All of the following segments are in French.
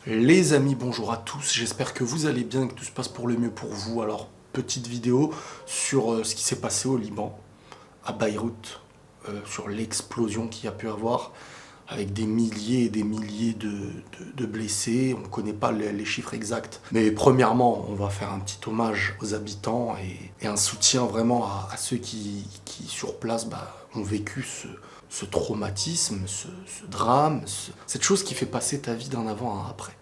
Les amis, bonjour à tous, j'espère que vous allez bien, que tout se passe pour le mieux pour vous. Alors, petite vidéo sur ce qui s'est passé au Liban, à Beyrouth, sur l'explosion qu'il y a pu avoir, avec des milliers et des milliers de blessés. On ne connaît pas les chiffres exacts. Mais premièrement, on va faire un petit hommage aux habitants et un soutien vraiment à ceux qui sur place, ont vécu ce traumatisme, ce drame, cette chose qui fait passer ta vie d'un avant à un après.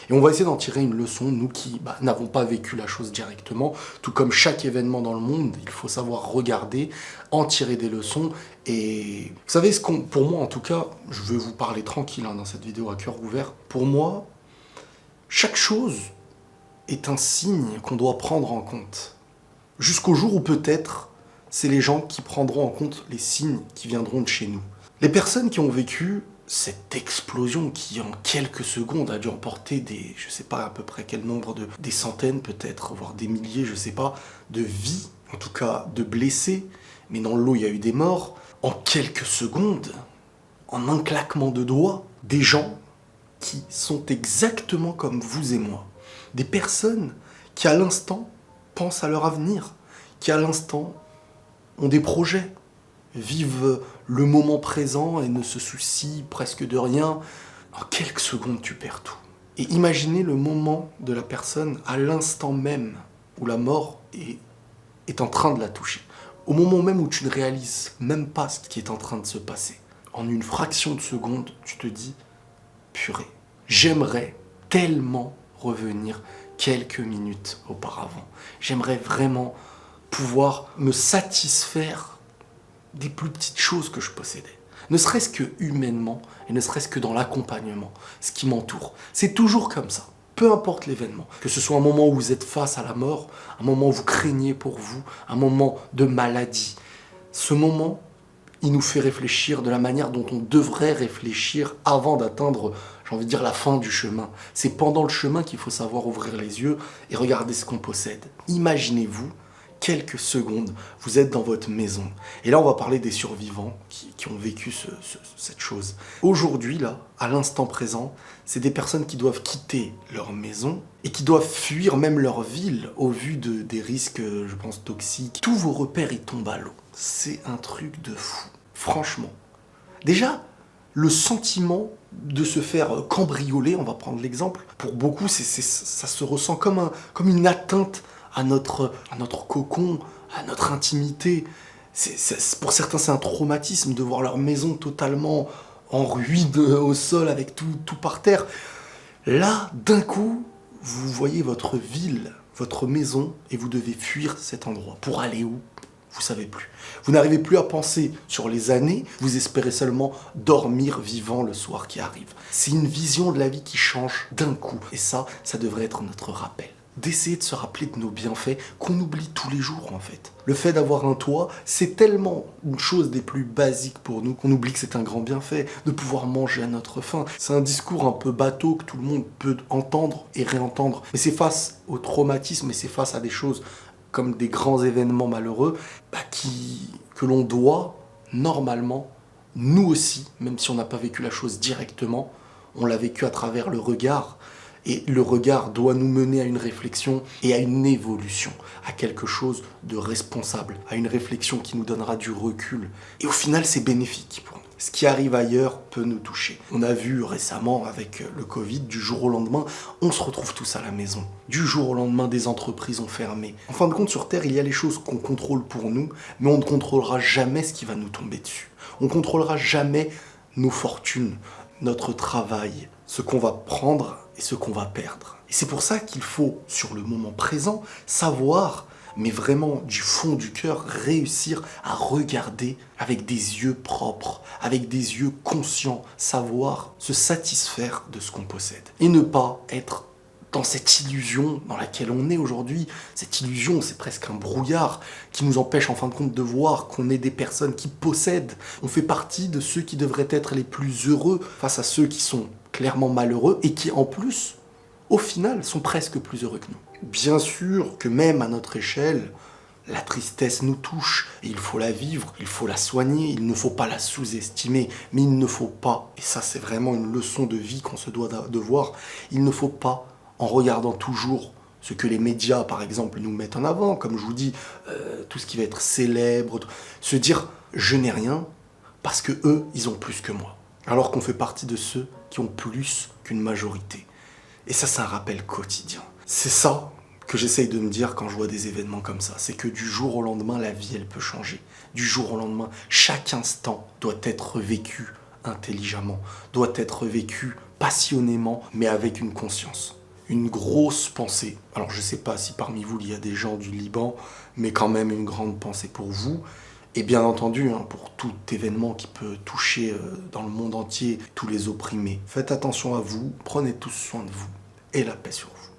Et on va essayer d'en tirer une leçon, nous qui n'avons pas vécu la chose directement, tout comme chaque événement dans le monde, il faut savoir regarder, en tirer des leçons. Et vous savez, pour moi en tout cas, je veux vous parler tranquille dans cette vidéo à cœur ouvert, pour moi, chaque chose est un signe qu'on doit prendre en compte. Jusqu'au jour où peut-être c'est les gens qui prendront en compte les signes qui viendront de chez nous. Les personnes qui ont vécu cette explosion qui, en quelques secondes, a dû emporter je sais pas à peu près quel nombre des centaines peut-être, voire des milliers, je sais pas, de vies, en tout cas de blessés, mais dans l'eau il y a eu des morts. En quelques secondes, en un claquement de doigts, des gens qui sont exactement comme vous et moi. Des personnes qui, à l'instant, pensent à leur avenir, qui, à l'instant, ont des projets, vivent le moment présent et ne se soucient presque de rien. En quelques secondes, tu perds tout. Et imaginez le moment de la personne à l'instant même où la mort est en train de la toucher. Au moment même où tu ne réalises même pas ce qui est en train de se passer. En une fraction de seconde, tu te dis, purée, j'aimerais tellement revenir quelques minutes auparavant. J'aimerais vraiment pouvoir me satisfaire des plus petites choses que je possédais. Ne serait-ce que humainement et ne serait-ce que dans l'accompagnement, ce qui m'entoure. C'est toujours comme ça, peu importe l'événement. Que ce soit un moment où vous êtes face à la mort, un moment où vous craignez pour vous, un moment de maladie. Ce moment, il nous fait réfléchir de la manière dont on devrait réfléchir avant d'atteindre, j'ai envie de dire, la fin du chemin. C'est pendant le chemin qu'il faut savoir ouvrir les yeux et regarder ce qu'on possède. Imaginez-vous, quelques secondes, vous êtes dans votre maison. Et là, on va parler des survivants qui ont vécu cette chose. Aujourd'hui, là, à l'instant présent, c'est des personnes qui doivent quitter leur maison et qui doivent fuir même leur ville au vu des risques, je pense, toxiques. Tous vos repères, ils tombent à l'eau. C'est un truc de fou. Franchement. Déjà, le sentiment de se faire cambrioler, on va prendre l'exemple, pour beaucoup, ça se ressent comme une atteinte à notre cocon, à notre intimité. Pour certains, c'est un traumatisme de voir leur maison totalement en ruine au sol avec tout par terre. Là, d'un coup, vous voyez votre ville, votre maison, et vous devez fuir cet endroit. Pour aller où ? Vous savez plus. Vous n'arrivez plus à penser sur les années, vous espérez seulement dormir vivant le soir qui arrive. C'est une vision de la vie qui change d'un coup. Et ça devrait être notre rappel. D'essayer de se rappeler de nos bienfaits qu'on oublie tous les jours en fait. Le fait d'avoir un toit, c'est tellement une chose des plus basiques pour nous qu'on oublie que c'est un grand bienfait, de pouvoir manger à notre faim. C'est un discours un peu bateau que tout le monde peut entendre et réentendre. Mais c'est face au traumatisme et c'est face à des choses comme des grands événements malheureux que l'on doit normalement, nous aussi, même si on n'a pas vécu la chose directement, on l'a vécu à travers le regard. Et le regard doit nous mener à une réflexion et à une évolution, à quelque chose de responsable, à une réflexion qui nous donnera du recul. Et au final, c'est bénéfique pour nous. Ce qui arrive ailleurs peut nous toucher. On a vu récemment avec le Covid, du jour au lendemain, on se retrouve tous à la maison. Du jour au lendemain, des entreprises ont fermé. En fin de compte, sur Terre, il y a les choses qu'on contrôle pour nous, mais on ne contrôlera jamais ce qui va nous tomber dessus. On ne contrôlera jamais nos fortunes, notre travail, ce qu'on va prendre et ce qu'on va perdre. Et c'est pour ça qu'il faut, sur le moment présent, savoir, mais vraiment du fond du cœur, réussir à regarder avec des yeux propres, avec des yeux conscients, savoir se satisfaire de ce qu'on possède. Et ne pas être dans cette illusion dans laquelle on est aujourd'hui. Cette illusion, c'est presque un brouillard qui nous empêche en fin de compte de voir qu'on est des personnes qui possèdent. On fait partie de ceux qui devraient être les plus heureux face à ceux qui sont clairement malheureux et qui en plus, au final, sont presque plus heureux que nous. Bien sûr que même à notre échelle, La tristesse nous touche, et il faut la vivre, il faut la soigner, il ne faut pas la sous-estimer, mais il ne faut pas, et ça c'est vraiment une leçon de vie qu'on se doit de voir, il ne faut pas, en regardant toujours ce que les médias par exemple nous mettent en avant, comme je vous dis, tout ce qui va être célèbre, se dire je n'ai rien parce que eux ils ont plus que moi, alors qu'on fait partie de ceux qui ont plus qu'une majorité. Et ça c'est un rappel quotidien. C'est ça que j'essaye de me dire quand je vois des événements comme ça, c'est que du jour au lendemain, la vie, elle peut changer. Du jour au lendemain, chaque instant doit être vécu intelligemment, doit être vécu passionnément, mais avec une conscience. Une grosse pensée. Alors je ne sais pas si parmi vous, il y a des gens du Liban, mais quand même une grande pensée pour vous. Et bien entendu, pour tout événement qui peut toucher dans le monde entier tous les opprimés. Faites attention à vous, prenez tous soin de vous, et la paix sur vous.